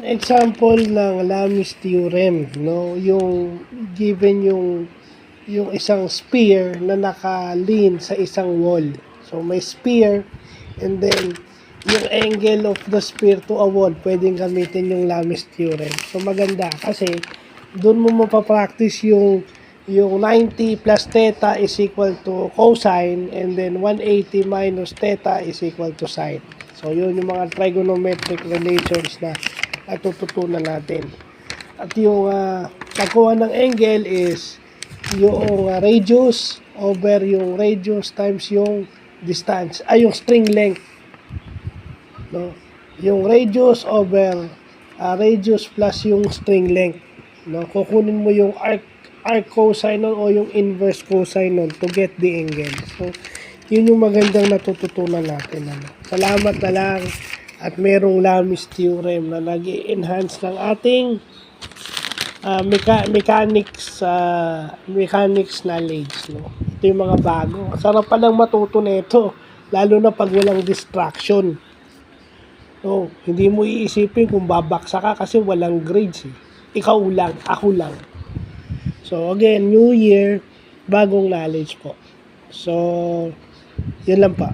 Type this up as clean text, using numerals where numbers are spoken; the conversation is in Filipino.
example ng Lamis theorem, no? Yung given yung isang sphere na naka-lean sa isang wall. So may sphere and then yung angle of the sphere to a wall, pwedeng gamitin yung Lamis theorem. So maganda kasi doon mo mapapractice yung 90 plus theta is equal to cosine and then 180 minus theta is equal to sine. So yun yung mga trigonometric relations na natututunan natin. At yung pagkuha ng angle is yung radius over yung radius times yung distance, ay yung string length. No? Yung radius over radius plus yung string length. No? Kukunin mo yung arc cosine nun o yung inverse cosine nun to get the angle. So, yun yung magandang natututunan natin. Ano? Salamat na lang at merong Lamis theorem na nag-enhance ng ating mechanics knowledge. No? Ito yung mga bago. Sarap palang matuto nito, lalo na pag walang distraction. No, hindi mo iisipin kung babaksa ka kasi walang grades. Ikaw lang, ako lang. So again, New Year, bagong knowledge po. So, yun lang pa.